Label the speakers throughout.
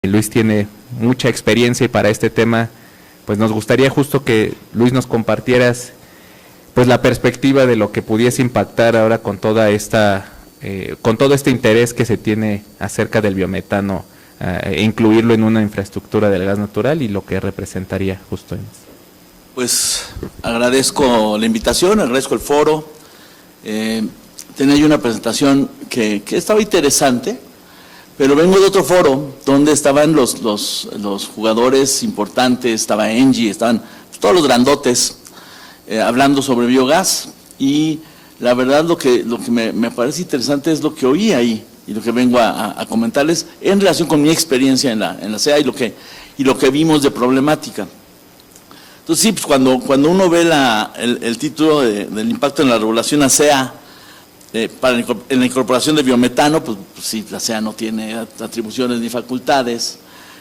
Speaker 1: Luis tiene mucha experiencia y para este tema pues nos gustaría justo que Luis nos compartieras pues la perspectiva de lo que pudiese impactar ahora con toda esta con todo este interés que se tiene acerca del biometano e incluirlo en una infraestructura del gas natural y lo que representaría justo en eso.
Speaker 2: Pues agradezco la invitación, agradezco el foro. Tenía yo una presentación que estaba interesante, pero vengo de otro foro donde estaban los jugadores importantes, estaba Engie, estaban todos los grandotes hablando sobre biogás, y la verdad lo que me parece interesante es lo que oí ahí y lo que vengo a comentarles en relación con mi experiencia en la CEA y lo que vimos de problemática. Entonces sí, pues cuando uno ve el título del impacto en la regulación ASEA en la incorporación de biometano, pues sí, la CEA no tiene atribuciones ni facultades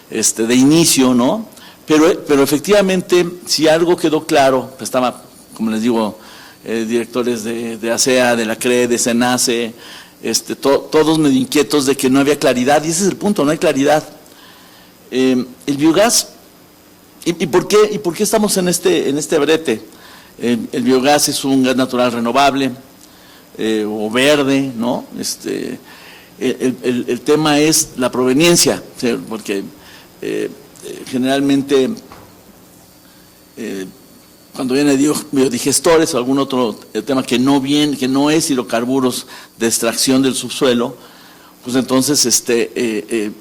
Speaker 2: de inicio, ¿no? Pero efectivamente, si algo quedó claro, pues estaba, como les digo, directores de ASEA, de la CRE, de SENACE, todos medio inquietos de que no había claridad, y ese es el punto, no hay claridad. El biogás, ¿y por qué estamos en este brete? El biogás es un gas natural renovable, o verde, ¿no? El tema es la proveniencia, ¿sí? Porque generalmente cuando viene biodigestores o algún otro tema que no es hidrocarburos de extracción del subsuelo, pues entonces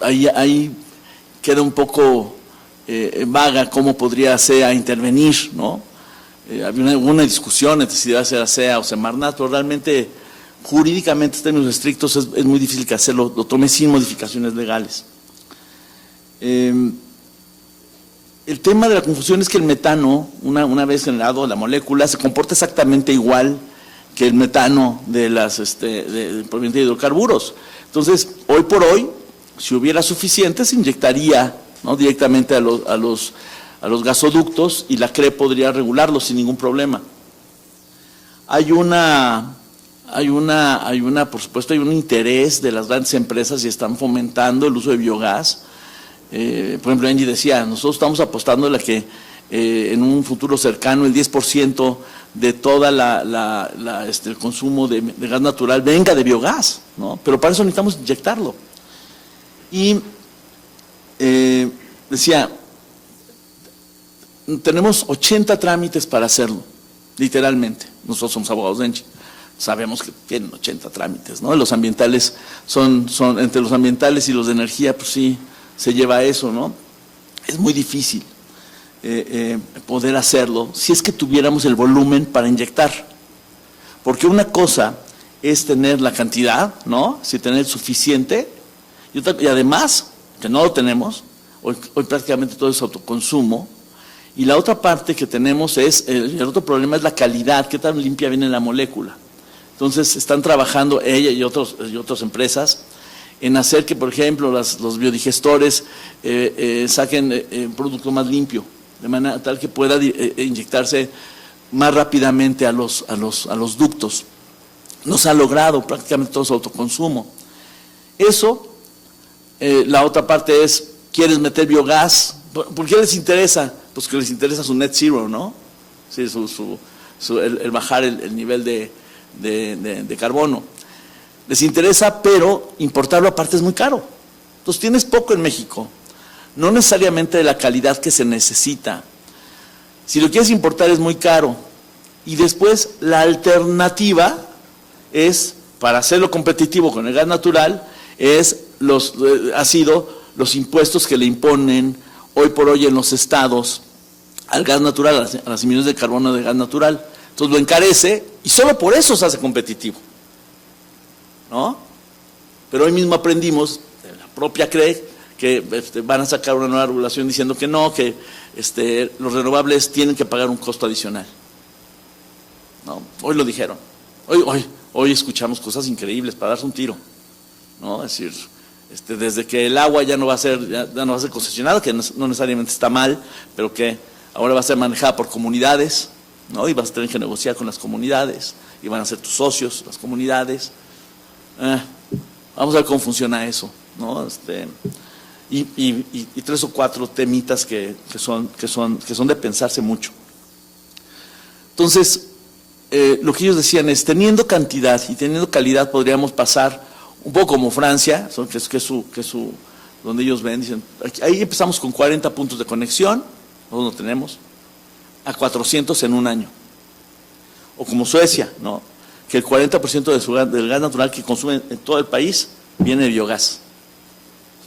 Speaker 2: ahí queda un poco vaga cómo podría SEA intervenir, ¿no? Había una discusión entre si debe ser SEA o Semarnat, pero realmente jurídicamente en términos estrictos es muy difícil que hacerlo, lo tome sin modificaciones legales. El tema de la confusión es que el metano, una vez generado la molécula, se comporta exactamente igual que el metano de proveniente de hidrocarburos. Entonces, hoy por hoy, si hubiera suficiente, se inyectaría, ¿no?, directamente a los gasoductos, y la CRE podría regularlo sin ningún problema. Por supuesto, hay un interés de las grandes empresas y están fomentando el uso de biogás. Por ejemplo, Engie decía, nosotros estamos apostando a que en un futuro cercano el 10% de toda el consumo de gas natural venga de biogás, ¿no? Pero para eso necesitamos inyectarlo. Y decía, tenemos 80 trámites para hacerlo, literalmente. Nosotros somos abogados de Engie, sabemos que tienen 80 trámites, ¿no? Los ambientales son entre los ambientales y los de energía, pues sí, se lleva eso, ¿no? Es muy difícil poder hacerlo si es que tuviéramos el volumen para inyectar. Porque una cosa es tener la cantidad, ¿no? Si tener suficiente, y además, que no lo tenemos, hoy prácticamente todo es autoconsumo. Y la otra parte que tenemos el otro problema es la calidad, qué tan limpia viene la molécula. Entonces están trabajando ella y otras empresas en hacer que, por ejemplo, los biodigestores saquen un producto más limpio, de manera tal que pueda inyectarse más rápidamente a los ductos. No se ha logrado, prácticamente todo es autoconsumo. Eso, la otra parte es, ¿quieres meter biogás? ¿Por qué les interesa? Pues que les interesa su net zero, ¿no? Sí, el bajar el nivel de carbono. Les interesa, pero importarlo aparte es muy caro. Entonces tienes poco en México, no necesariamente de la calidad que se necesita. Si lo quieres importar es muy caro. Y después la alternativa es, para hacerlo competitivo con el gas natural, ha sido los impuestos que le imponen hoy por hoy en los estados al gas natural, a las emisiones de carbono de gas natural. Entonces lo encarece y solo por eso se hace competitivo, ¿no? Pero hoy mismo aprendimos, de la propia CRE, que van a sacar una nueva regulación diciendo que no, que los renovables tienen que pagar un costo adicional, ¿no? Hoy lo dijeron. Hoy escuchamos cosas increíbles para darse un tiro, ¿no? Es decir, desde que el agua ya no va a ser concesionada, que no necesariamente está mal, pero que ahora va a ser manejada por comunidades, ¿no? Y vas a tener que negociar con las comunidades, y van a ser tus socios, las comunidades. Vamos a ver cómo funciona eso, ¿no? y 3 o 4 temitas que son de pensarse mucho. Entonces, lo que ellos decían es, teniendo cantidad y teniendo calidad, podríamos pasar un poco como Francia, que es donde ellos ven, dicen, ahí empezamos con 40 puntos de conexión, nosotros no tenemos, a 400 en un año. O como Suecia, ¿no? Que el 40% del gas natural que consumen en todo el país viene de biogás.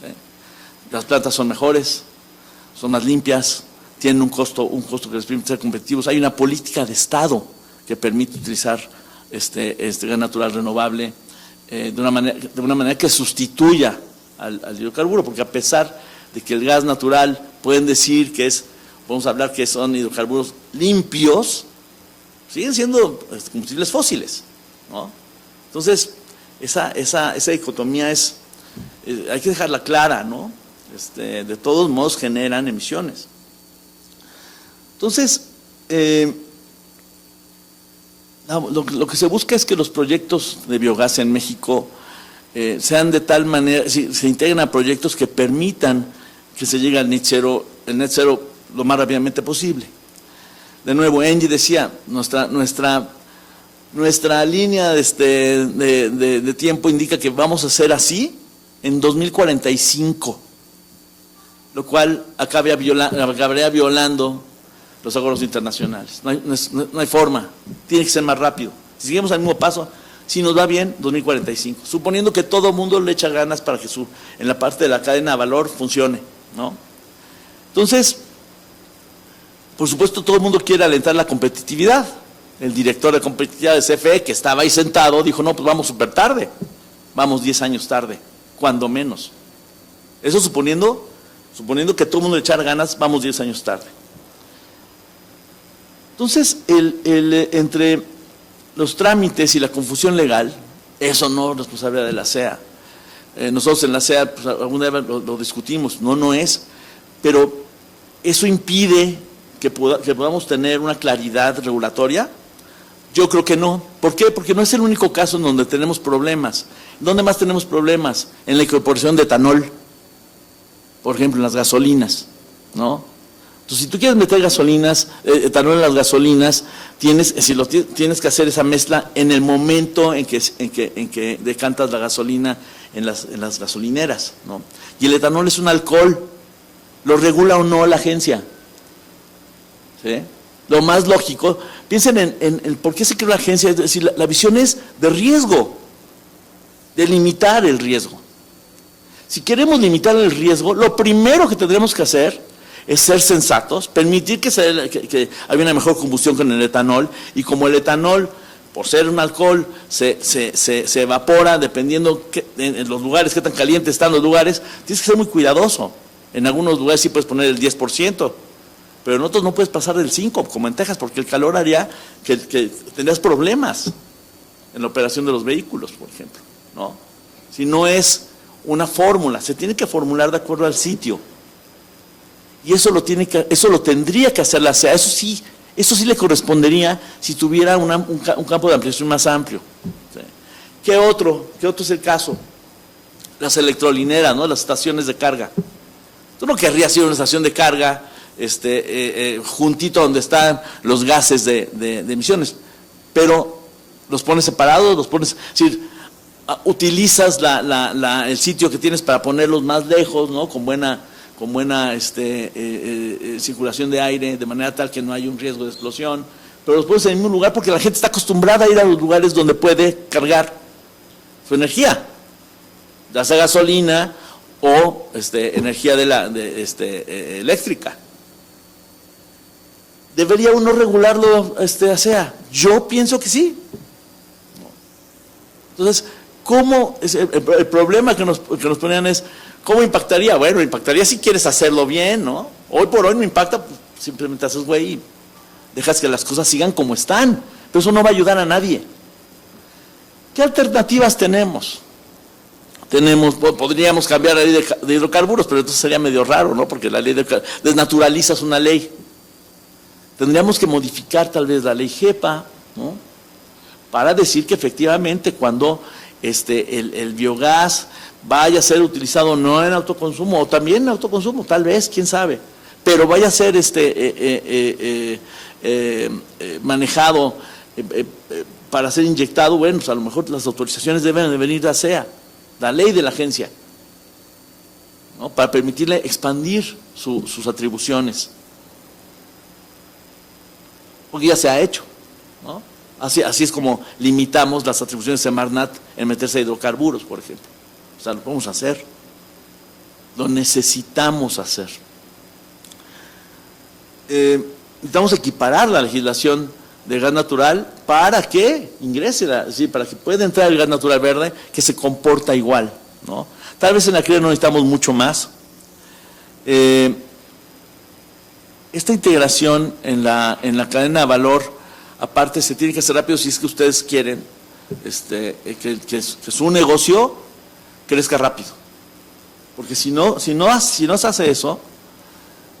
Speaker 2: ¿Sí? Las plantas son mejores, son más limpias, tienen un costo que les permite ser competitivos. Hay una política de Estado que permite utilizar este gas natural renovable de una manera que sustituya al hidrocarburo, porque a pesar de que el gas natural pueden decir que podemos hablar que son hidrocarburos limpios, siguen siendo combustibles fósiles, ¿no? Entonces, esa dicotomía hay que dejarla clara, ¿no? De todos modos generan emisiones. Entonces, lo que se busca es que los proyectos de biogás en México sean de tal manera, se integren a proyectos que permitan que se llegue al net zero lo más rápidamente posible. De nuevo, Engie decía, nuestra línea de tiempo indica que vamos a ser así en 2045, lo cual acabaría violando los acuerdos internacionales. No hay forma, tiene que ser más rápido. Si seguimos al mismo paso, si nos va bien, 2045, suponiendo que todo el mundo le echa ganas para que en la parte de la cadena de valor funcione, ¿no? Entonces, por supuesto, todo el mundo quiere alentar la competitividad. El director de competitividad de CFE, que estaba ahí sentado, dijo, no, pues vamos súper tarde, vamos 10 años tarde, cuando menos. Eso suponiendo que todo el mundo le echara ganas, vamos 10 años tarde. Entonces, entre los trámites y la confusión legal, eso no es responsabilidad de la CEA. Nosotros en la CEA, pues, alguna vez lo discutimos, no es, pero eso impide que podamos tener una claridad regulatoria. Yo creo que no. ¿Por qué? Porque no es el único caso en donde tenemos problemas. ¿Dónde más tenemos problemas? En la incorporación de etanol, por ejemplo, en las gasolinas, ¿no? Entonces, si tú quieres meter etanol en las gasolinas, tienes que hacer esa mezcla en el momento en que decantas la gasolina en las gasolineras, ¿no? Y el etanol es un alcohol, ¿lo regula o no la agencia? ¿Sí? Lo más lógico, piensen en por qué se creó la agencia, es decir, la visión es de riesgo, de limitar el riesgo. Si queremos limitar el riesgo, lo primero que tendremos que hacer es ser sensatos, permitir que haya una mejor combustión con el etanol, y como el etanol, por ser un alcohol, se evapora dependiendo en los lugares, qué tan calientes están los lugares, tienes que ser muy cuidadoso. En algunos lugares sí puedes poner el 10%, pero en otros no puedes pasar del 5%, como en Texas, porque el calor haría que tendrías problemas en la operación de los vehículos, por ejemplo, ¿no? Si no es una fórmula, se tiene que formular de acuerdo al sitio. Y eso lo tendría que hacer la CEA. Eso sí le correspondería si tuviera un campo de ampliación más amplio. ¿Sí? ¿Qué otro es el caso? Las electrolineras, ¿no? Las estaciones de carga. Tú no querrías ir a una estación de carga juntito donde están los gases de emisiones, pero los pones separados, es decir, utilizas el sitio que tienes para ponerlos más lejos, ¿no? Con buena circulación de aire, de manera tal que no haya un riesgo de explosión, pero los pones en el mismo lugar porque la gente está acostumbrada a ir a los lugares donde puede cargar su energía, ya sea gasolina o energía eléctrica. ¿Debería uno regularlo ASEA? Yo pienso que sí. Entonces, ¿cómo? El problema que nos ponían es, ¿cómo impactaría? Bueno, impactaría si quieres hacerlo bien, ¿no? Hoy por hoy no impacta, pues, simplemente haces güey y dejas que las cosas sigan como están, pero eso no va a ayudar a nadie. ¿Qué alternativas tenemos? Podríamos cambiar la ley de hidrocarburos, pero entonces sería medio raro, ¿no? Porque la ley desnaturalizas una ley. Tendríamos que modificar tal vez la ley GEPA, ¿no? Para decir que efectivamente cuando el biogás vaya a ser utilizado no en autoconsumo, o también en autoconsumo, tal vez, quién sabe, pero vaya a ser manejado para ser inyectado, bueno, pues a lo mejor las autorizaciones deben de venir de ASEA, la ley de la agencia, ¿no? Para permitirle expandir sus atribuciones, porque ya se ha hecho, ¿no? Así es como limitamos las atribuciones de Semarnat en meterse a hidrocarburos, por ejemplo. O sea, lo podemos hacer, lo necesitamos hacer. Necesitamos equiparar la legislación de gas natural para que ingrese, para que pueda entrar el gas natural verde, que se comporta igual, ¿no? Tal vez en la CRE no necesitamos mucho más. Esta integración en la cadena de valor, aparte, se tiene que hacer rápido si es que ustedes quieren que su negocio crezca rápido. Porque si no se hace eso,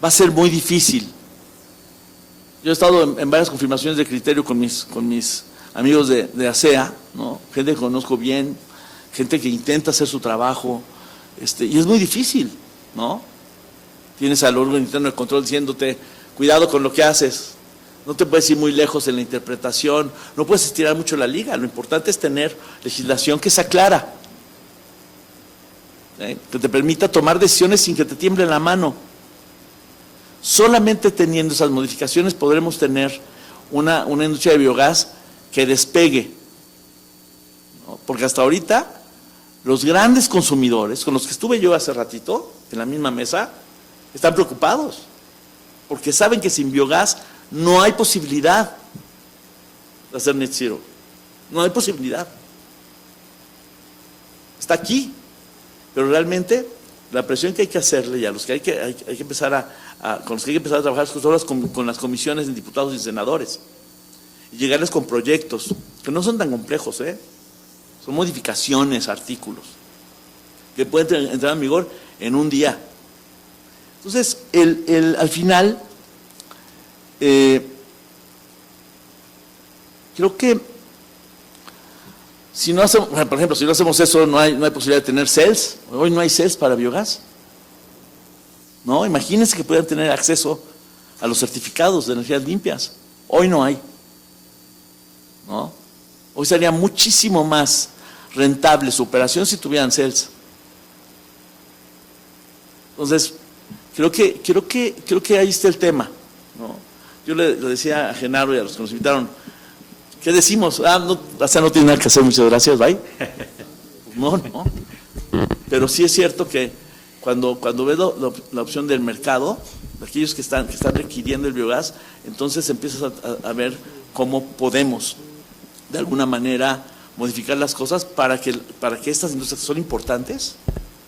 Speaker 2: va a ser muy difícil. Yo he estado en varias confirmaciones de criterio con mis amigos de ASEA, ¿no? Gente que conozco bien, gente que intenta hacer su trabajo, y es muy difícil, ¿no? Tienes al órgano interno de control diciéndote, cuidado con lo que haces, no te puedes ir muy lejos en la interpretación, no puedes estirar mucho la liga, lo importante es tener legislación que sea clara, que te permita tomar decisiones sin que te tiemble la mano. Solamente teniendo esas modificaciones podremos tener una industria de biogás que despegue, ¿no? Porque hasta ahorita los grandes consumidores, con los que estuve yo hace ratito en la misma mesa, están preocupados, porque saben que sin biogás no hay posibilidad de hacer net zero, no hay posibilidad. Está aquí, pero realmente la presión que hay que hacerle y a los que hay que empezar con los que hay que empezar a trabajar con las comisiones de diputados y senadores y llegarles con proyectos que no son tan complejos, son modificaciones, artículos que pueden entrar en vigor en un día. Entonces, al final, creo que si no hacemos, por ejemplo, si no hacemos eso, no hay posibilidad de tener CELS. Hoy no hay CELS para biogás. No, imagínense que puedan tener acceso a los certificados de energías limpias. Hoy no hay, ¿no? Hoy sería muchísimo más rentable su operación si tuvieran CELS. Entonces, creo que ahí está el tema, ¿no? Yo le decía a Genaro y a los que nos invitaron, ¿qué decimos? No, hasta no tiene nada que hacer, muchas gracias, bye. No. Pero sí es cierto que cuando ves la opción del mercado, de aquellos que están requiriendo el biogás, entonces empiezas a ver cómo podemos, de alguna manera, modificar las cosas para que estas industrias que son importantes,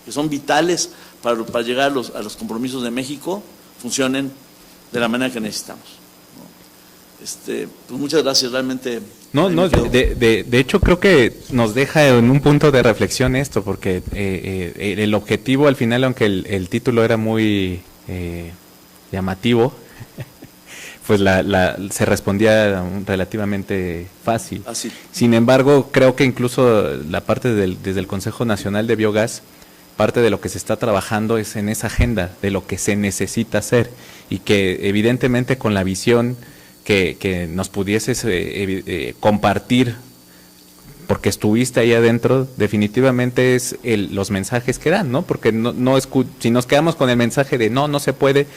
Speaker 2: que son vitales para llegar a los compromisos de México, funcionen de la manera que necesitamos. Pues muchas gracias, realmente.
Speaker 1: De hecho creo que nos deja en un punto de reflexión esto, porque el objetivo al final, aunque el título era muy llamativo, pues se respondía relativamente fácil.
Speaker 2: Así.
Speaker 1: Sin embargo, creo que incluso la parte desde el Consejo Nacional de Biogás, parte de lo que se está trabajando es en esa agenda de lo que se necesita hacer, y que evidentemente con la visión que nos pudieses compartir, porque estuviste ahí adentro, definitivamente es los mensajes que dan, ¿no? Porque si nos quedamos con el mensaje de no se puede,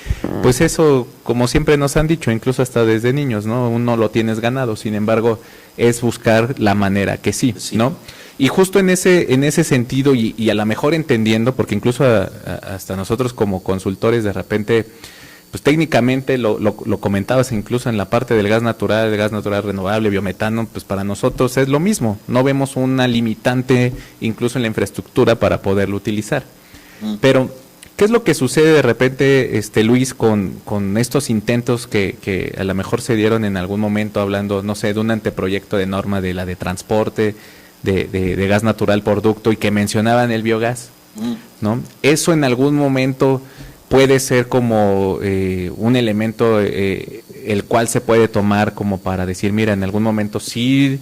Speaker 1: pues eso, como siempre nos han dicho, incluso hasta desde niños, ¿no? Uno lo tienes ganado, sin embargo, es buscar la manera que sí, ¿no? Y justo en ese sentido, y a lo mejor entendiendo, porque incluso hasta nosotros como consultores de repente, pues técnicamente lo comentabas incluso en la parte del gas natural renovable, biometano, pues para nosotros es lo mismo, no vemos una limitante incluso en la infraestructura para poderlo utilizar. Pero, ¿qué es lo que sucede de repente, Luis, con estos intentos que a lo mejor se dieron en algún momento, hablando, no sé, de un anteproyecto de norma de la de transporte, de gas natural por ducto, y que mencionaban el biogás, ¿no? Eso en algún momento puede ser como un elemento el cual se puede tomar como para decir, mira, en algún momento sí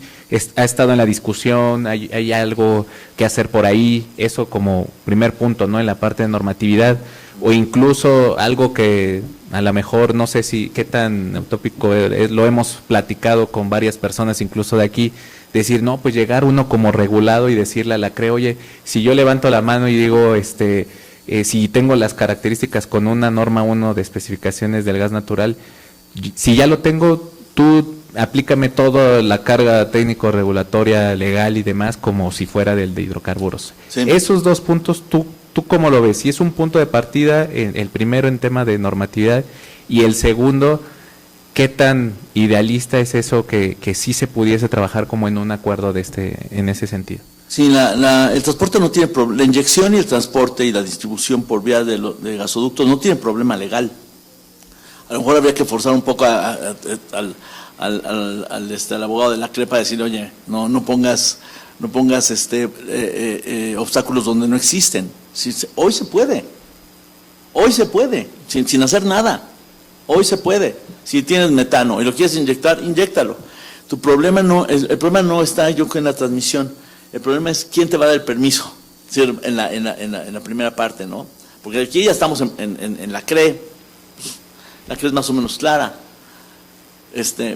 Speaker 1: ha estado en la discusión, hay algo que hacer por ahí, eso como primer punto, ¿no? En la parte de normatividad, o incluso algo que a lo mejor no sé si qué tan utópico es, lo hemos platicado con varias personas incluso de aquí, decir, no, pues llegar uno como regulado y decirle a la CRE, oye, si yo levanto la mano y digo, si tengo las características con una norma 1 de especificaciones del gas natural, si ya lo tengo, tú aplícame toda la carga técnico-regulatoria, legal y demás, como si fuera del de hidrocarburos. Sí. Esos dos puntos, ¿tú cómo lo ves? Si es un punto de partida, el primero en tema de normatividad, y el segundo, ¿qué tan idealista es eso que sí se pudiese trabajar como en un acuerdo en ese sentido?
Speaker 2: Sí, el transporte no tiene problema, la inyección y el transporte y la distribución por vía de gasoductos no tienen problema legal. A lo mejor habría que forzar un poco al abogado de la CRE para decir, oye, no pongas obstáculos donde no existen. Hoy se puede, sin hacer nada, hoy se puede. Si tienes metano y lo quieres inyectar, inyéctalo. El problema no está, yo creo, en la transmisión. El problema es quién te va a dar el permiso, en la primera parte, ¿no? Porque aquí ya estamos en la CRE, la CRE es más o menos clara,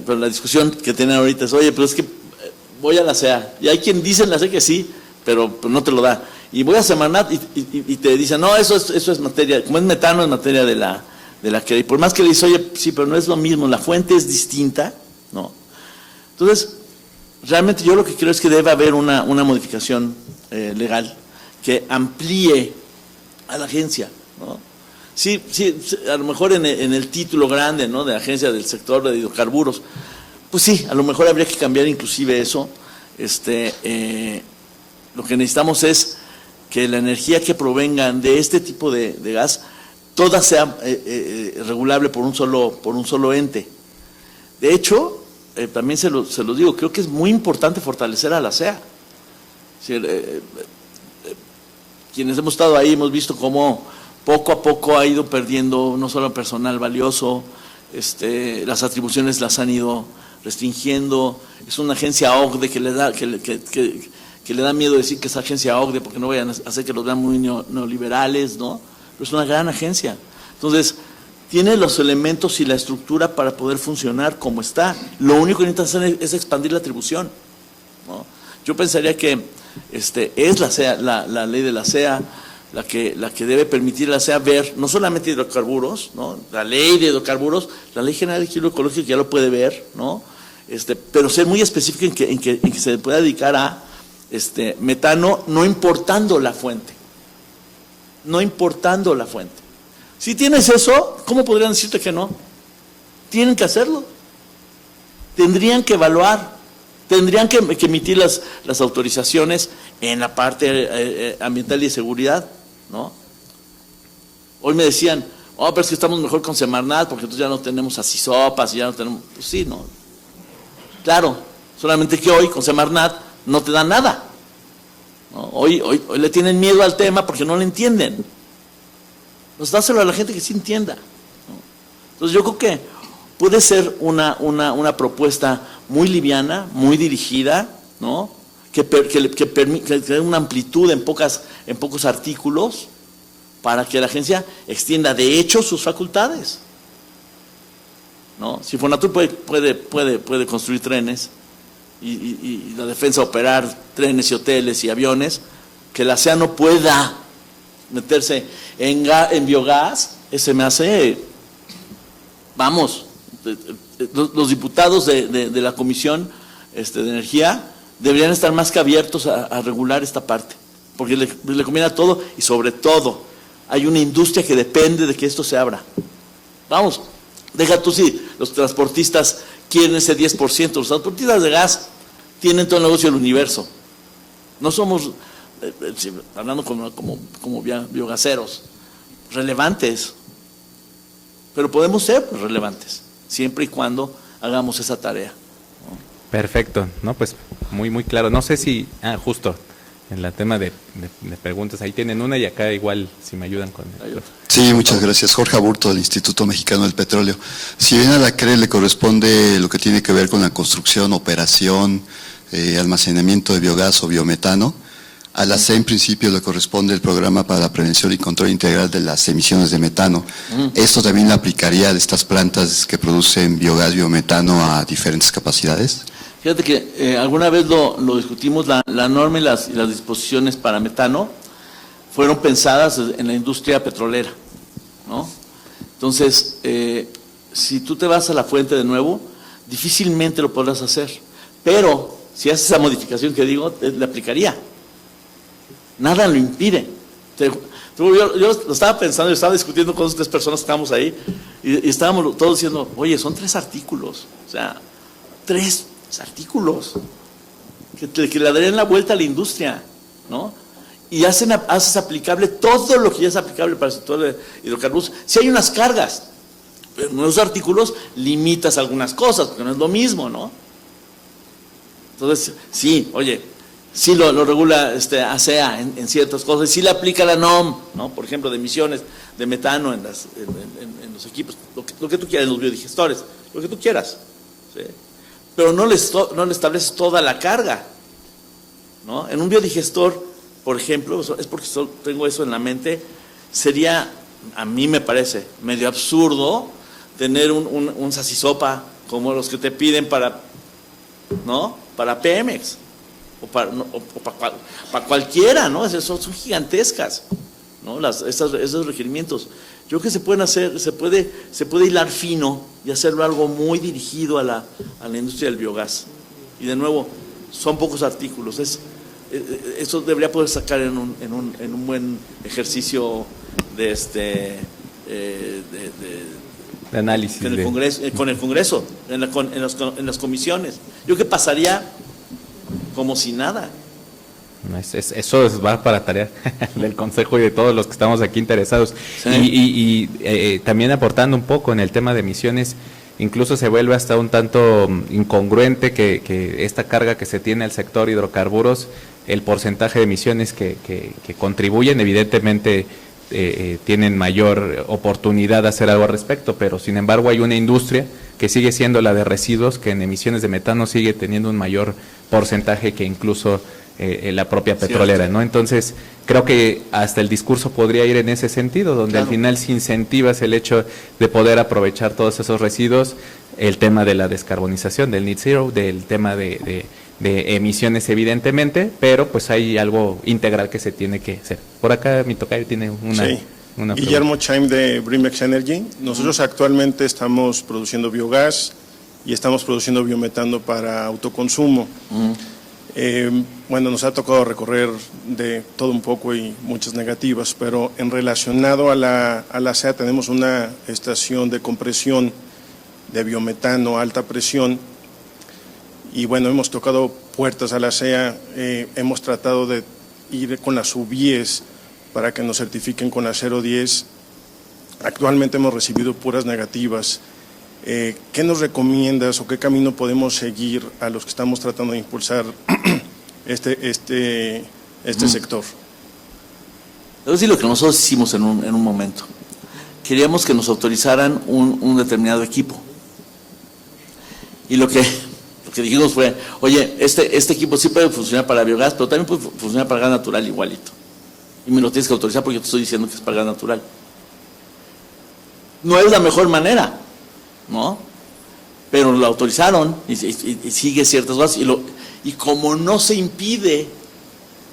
Speaker 2: pero la discusión que tienen ahorita es, oye, pero es que voy a la CEA, y hay quien dice en la CEA que sí, pero no te lo da, y voy a Semarnat y te dicen, no, eso es materia, como es metano, es materia de la CRE, y por más que le dices, oye, sí, pero no es lo mismo, la fuente es distinta, ¿no? Entonces, realmente yo lo que creo es que debe haber una modificación legal que amplíe a la agencia, ¿no? Sí, a lo mejor en el título grande, ¿no?, de agencia del sector de hidrocarburos, pues sí, a lo mejor habría que cambiar inclusive eso. Lo que necesitamos es que la energía que provengan de este tipo de gas, toda sea regulable por un solo ente. De hecho, también se lo digo, creo que es muy importante fortalecer a la CEA. Quienes hemos estado ahí hemos visto cómo poco a poco ha ido perdiendo no solo personal valioso, las atribuciones las han ido restringiendo. Es una agencia OCDE que le da miedo decir que es agencia OCDE porque no vayan a hacer que los vean muy neoliberales, ¿no? Pero es una gran agencia. Entonces, tiene los elementos y la estructura para poder funcionar como está. Lo único que necesita hacer es expandir la atribución, ¿no? Yo pensaría que es la CEA, la ley de la CEA, la que debe permitir a la CEA ver no solamente hidrocarburos, ¿no?, la ley de hidrocarburos, la ley general de equilibrio ecológico ya lo puede ver, ¿no?, pero ser muy específico en que se pueda dedicar a metano, no importando la fuente. Si tienes eso, ¿cómo podrían decirte que no? Tienen que hacerlo. Tendrían que evaluar, tendrían que emitir las autorizaciones en la parte ambiental y de seguridad, ¿no? Hoy me decían, pero es que estamos mejor con Semarnat porque entonces ya no tenemos asisopas y ya no tenemos, pues sí, ¿no? Claro, solamente que hoy con Semarnat no te dan nada, ¿no? Hoy le tienen miedo al tema porque no lo entienden. Pues dáselo a la gente que sí entienda, ¿no? Entonces yo creo que puede ser una propuesta muy liviana, muy dirigida, ¿no?, que dé una amplitud en pocos artículos para que la agencia extienda de hecho sus facultades, ¿no? Si Fonatur puede construir trenes y la defensa operar trenes y hoteles y aviones, que la CEA no pueda meterse en biogás, ese me hace, vamos, los diputados de la Comisión de Energía deberían estar más que abiertos a regular esta parte, porque le conviene a todo y sobre todo hay una industria que depende de que esto se abra. Vamos, deja tú si los transportistas quieren ese 10%, los transportistas de gas tienen todo el negocio del universo. No somos, hablando como biogaseros, relevantes, pero podemos ser relevantes, siempre y cuando hagamos esa tarea, ¿no?
Speaker 1: Perfecto, no, pues muy claro. No sé si, justo, en la tema de preguntas. Ahí tienen una y acá igual si me ayudan con...
Speaker 3: Sí, muchas gracias. Jorge Aburto, del Instituto Mexicano del Petróleo. Si bien a la CRE le corresponde lo que tiene que ver con la construcción, operación, almacenamiento de biogás o biometano, a la CE en principio le corresponde el programa para la prevención y control integral de las emisiones de metano. ¿Esto también le aplicaría a estas plantas que producen biogás, biometano a diferentes capacidades?
Speaker 2: Fíjate que alguna vez lo discutimos, la norma y las disposiciones para metano fueron pensadas en la industria petrolera, ¿no? Entonces, si tú te vas a la fuente de nuevo, difícilmente lo podrás hacer, pero si haces esa modificación que digo, le aplicaría. Nada lo impide. Yo lo estaba pensando, yo estaba discutiendo con 3 personas que estábamos ahí, y estábamos todos diciendo, oye, son 3 artículos, o sea, 3 artículos que le darían la vuelta a la industria, ¿no? Y haces aplicable todo lo que ya es aplicable para el sector de hidrocarburos. Si hay unas cargas, pero en los artículos limitas algunas cosas, porque no es lo mismo, ¿no? Entonces, sí, oye, sí lo regula ASEA en ciertas cosas, sí le aplica la NOM, ¿no? Por ejemplo, de emisiones de metano en los equipos, lo que tú quieras, en los biodigestores, lo que tú quieras, ¿sí? Pero no le estableces toda la carga, ¿no? En un biodigestor, por ejemplo, es porque tengo eso en la mente, sería, a mí me parece, medio absurdo tener un sasisopa como los que te piden para, ¿no? Para Pemex, o para cualquiera, ¿no? Son gigantescas, ¿no? Esos requerimientos. Yo creo que se pueden hacer, se puede hilar fino y hacerlo algo muy dirigido a la industria del biogás. Y de nuevo, son pocos artículos. Eso debería poder sacar en un buen ejercicio de
Speaker 1: análisis
Speaker 2: con el Congreso, en las comisiones. Yo creo que pasaría como si nada.
Speaker 1: Eso va para tarea del Consejo y de todos los que estamos aquí interesados. Sí. Y también aportando un poco en el tema de emisiones, incluso se vuelve hasta un tanto incongruente que esta carga que se tiene al sector hidrocarburos, el porcentaje de emisiones que contribuyen, evidentemente tienen mayor oportunidad de hacer algo al respecto, pero sin embargo hay una industria que sigue siendo la de residuos, que en emisiones de metano sigue teniendo un mayor porcentaje que incluso la propia petrolera, ¿no? Entonces, creo que hasta el discurso podría ir en ese sentido, donde claro, al final si incentivas el hecho de poder aprovechar todos esos residuos, el tema de la descarbonización, del net zero, del tema de emisiones evidentemente, pero pues hay algo integral que se tiene que hacer. Por acá mi tocayo tiene una...
Speaker 4: Sí. Guillermo Chaim de Brimex Energy. Nosotros actualmente estamos produciendo biogás y estamos produciendo biometano para autoconsumo. Bueno, nos ha tocado recorrer de todo un poco y muchas negativas, pero en relacionado a la SEA tenemos una estación de compresión de biometano a alta presión y bueno, hemos tocado puertas a la SEA, hemos tratado de ir con las UBIES para que nos certifiquen con la 010. Actualmente hemos recibido puras negativas. ¿Qué nos recomiendas o qué camino podemos seguir a los que estamos tratando de impulsar este sector?
Speaker 2: Voy a decir lo que nosotros hicimos en un momento. Queríamos que nos autorizaran un determinado equipo. Y lo que dijimos fue, oye, este equipo sí puede funcionar para biogás, pero también puede funcionar para gas natural igualito. Y me lo tienes que autorizar porque yo te estoy diciendo que es para gas natural. No es la mejor manera, ¿no? Pero lo autorizaron y sigue ciertas cosas. Y como no se impide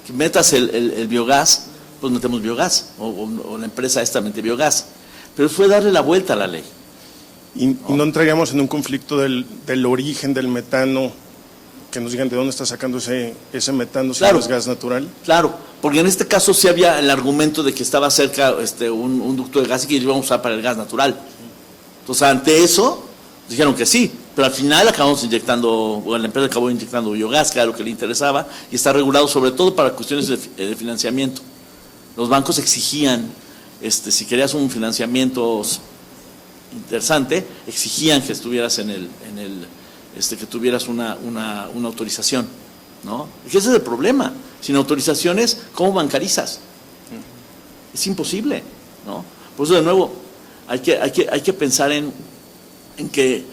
Speaker 2: que metas el biogás, pues metemos biogás, o la empresa esta mete biogás. Pero fue darle la vuelta a la ley.
Speaker 4: ¿Y no entraríamos en un conflicto del origen del metano? Que nos digan de dónde está sacando ese metano, si claro, no es gas natural.
Speaker 2: Claro, porque en este caso sí había el argumento de que estaba cerca un ducto de gas y que íbamos a usar para el gas natural. Entonces, ante eso, dijeron que sí, pero al final acabamos inyectando, o la empresa acabó inyectando biogás, que era lo que le interesaba, y está regulado sobre todo para cuestiones de financiamiento. Los bancos exigían, si querías un financiamiento interesante, exigían que estuvieras que tuvieras una autorización, ¿no? Y ese es el problema. Sin autorizaciones, ¿cómo bancarizas? Es imposible, ¿no? Por eso, de nuevo, hay que pensar en que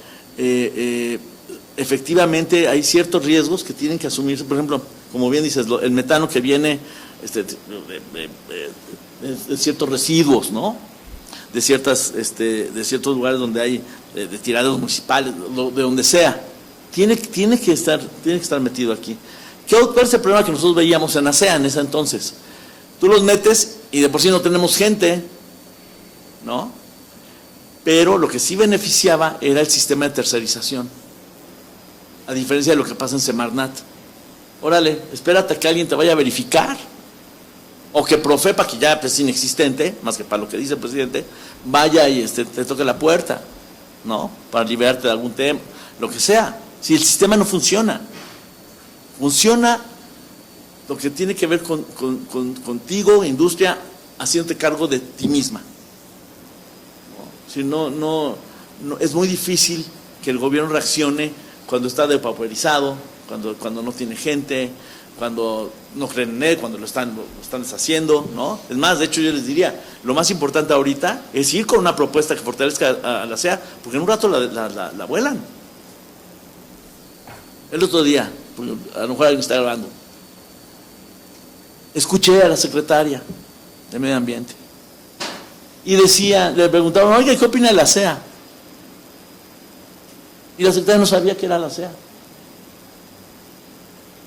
Speaker 2: efectivamente hay ciertos riesgos que tienen que asumirse. Por ejemplo, como bien dices, el metano que viene de ciertos residuos, ¿no? De ciertos lugares donde hay de tiraderos municipales, de donde sea, tiene que estar metido aquí. ¿Cuál es el problema que nosotros veíamos en ASEA en ese entonces? Tú los metes y de por sí no tenemos gente, ¿no? Pero lo que sí beneficiaba era el sistema de tercerización, a diferencia de lo que pasa en Semarnat. Órale, espérate a que alguien te vaya a verificar, o que Profepa, que ya es inexistente, más que para lo que dice el presidente, vaya y te toque la puerta, ¿no? Para liberarte de algún tema, lo que sea. Si el sistema no funciona, funciona lo que tiene que ver contigo, industria, haciéndote cargo de ti misma. Si no, es muy difícil que el gobierno reaccione cuando está depauperizado, cuando no tiene gente, cuando no creen en él, cuando lo están deshaciendo, ¿no? Es más, de hecho yo les diría, lo más importante ahorita es ir con una propuesta que fortalezca a la SEA, porque en un rato la vuelan. El otro día, a lo mejor alguien está grabando, escuché a la secretaria de Medio Ambiente y le preguntaban, oiga, ¿qué opina de la SEA? Y la secretaria no sabía qué era la SEA.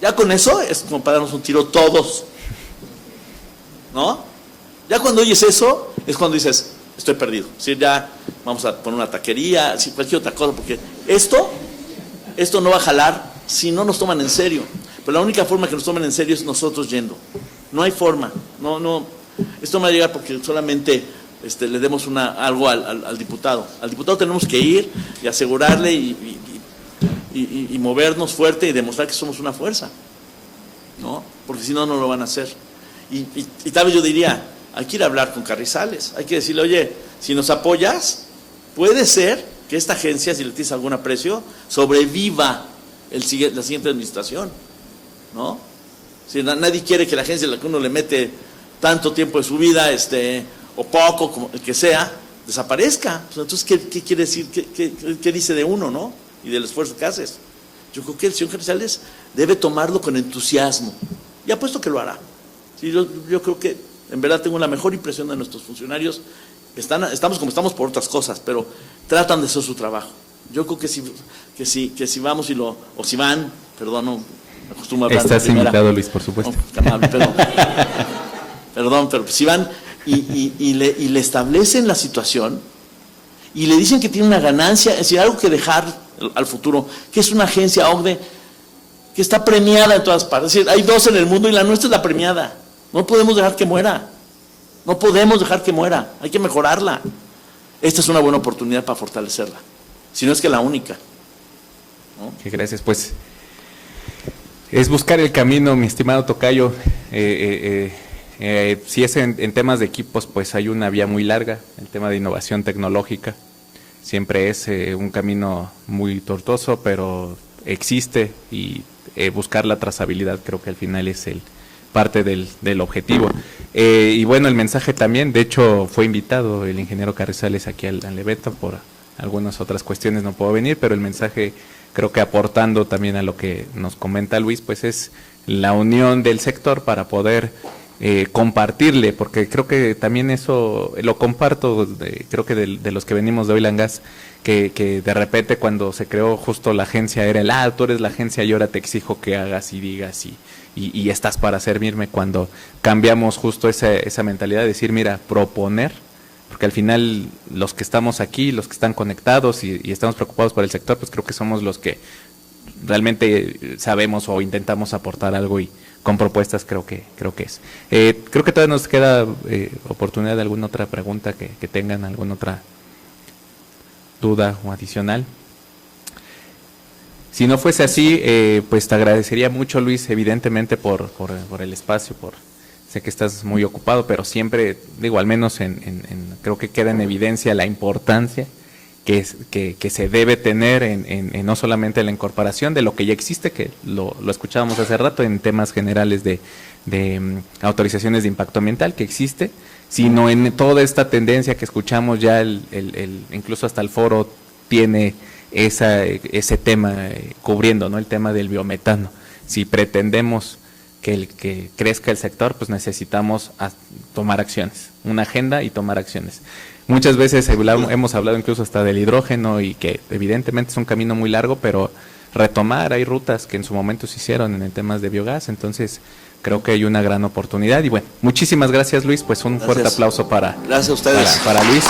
Speaker 2: Ya con eso es como para darnos un tiro todos, ¿no? Ya cuando oyes eso, es cuando dices, estoy perdido. Es decir, ya vamos a poner una taquería, cualquier otra cosa, porque esto no va a jalar si no nos toman en serio. Pero la única forma que nos tomen en serio es nosotros yendo. No hay forma. No. Esto no va a llegar porque solamente le demos algo al diputado. Al diputado tenemos que ir y asegurarle y movernos fuerte y demostrar que somos una fuerza, ¿no? Porque si no, no lo van a hacer. Y tal vez yo diría, hay que ir a hablar con Carrizales, hay que decirle, oye, si nos apoyas, puede ser que esta agencia, si le tienes algún aprecio, sobreviva la siguiente administración, ¿no? Si nadie quiere que la agencia a la que uno le mete tanto tiempo de su vida, o poco, como el que sea, desaparezca. Pues entonces, ¿qué quiere decir? ¿Qué dice de uno, no? Y del esfuerzo que haces. Yo creo que el señor Carrizales debe tomarlo con entusiasmo, y apuesto que lo hará. Sí, yo creo que en verdad tengo la mejor impresión de nuestros funcionarios. Estamos como estamos por otras cosas, pero tratan de hacer su trabajo. Yo creo que si vamos o si van, perdón, no me acostumbro a hablar.
Speaker 1: Estás invitado, Luis, por supuesto.
Speaker 2: No, amable, perdón, pero si van y le establecen la situación y le dicen que tiene una ganancia, es decir, algo que dejar al futuro, que es una agencia OCDE que está premiada en todas partes. Es decir, hay 2 en el mundo y la nuestra es la premiada. No podemos dejar que muera. No podemos dejar que muera. Hay que mejorarla. Esta es una buena oportunidad para fortalecerla. Si no es que la única, ¿no?
Speaker 1: Okay, gracias. Pues es buscar el camino, mi estimado tocayo. Si es en temas de equipos, pues hay una vía muy larga. El tema de innovación tecnológica siempre es un camino muy tortuoso, pero existe, y buscar la trazabilidad creo que al final es parte del objetivo. Y bueno, el mensaje también, de hecho fue invitado el ingeniero Carrizales aquí al evento, por algunas otras cuestiones no puedo venir, pero el mensaje creo que aportando también a lo que nos comenta Luis, pues es la unión del sector para poder compartirle, porque creo que también eso lo comparto, creo que de los que venimos de Oil and Gas, que de repente cuando se creó justo la agencia era tú eres la agencia y ahora te exijo que hagas y digas y estás para servirme, cuando cambiamos justo esa mentalidad de decir, mira, proponer, porque al final los que estamos aquí, los que están conectados y estamos preocupados por el sector, pues creo que somos los que realmente sabemos o intentamos aportar algo, y con propuestas creo que es. Creo que todavía nos queda oportunidad de alguna otra pregunta que tengan, alguna otra duda o adicional. Si no fuese así, pues te agradecería mucho, Luis, evidentemente por el espacio, sé que estás muy ocupado, pero siempre, digo, al menos creo que queda en evidencia la importancia que se debe tener en no solamente la incorporación de lo que ya existe, que lo escuchábamos hace rato en temas generales de autorizaciones de impacto ambiental que existe, sino en toda esta tendencia que escuchamos ya, incluso hasta el foro tiene ese tema cubriendo, ¿no? El tema del biometano. Si pretendemos que crezca el sector, pues necesitamos tomar acciones, una agenda y tomar acciones. Muchas veces hemos hablado incluso hasta del hidrógeno y que evidentemente es un camino muy largo, pero retomar, hay rutas que en su momento se hicieron en el tema de biogás, entonces creo que hay una gran oportunidad. Y bueno, muchísimas gracias, Luis, pues un fuerte aplauso para
Speaker 2: Gracias a ustedes.
Speaker 1: Para Luis.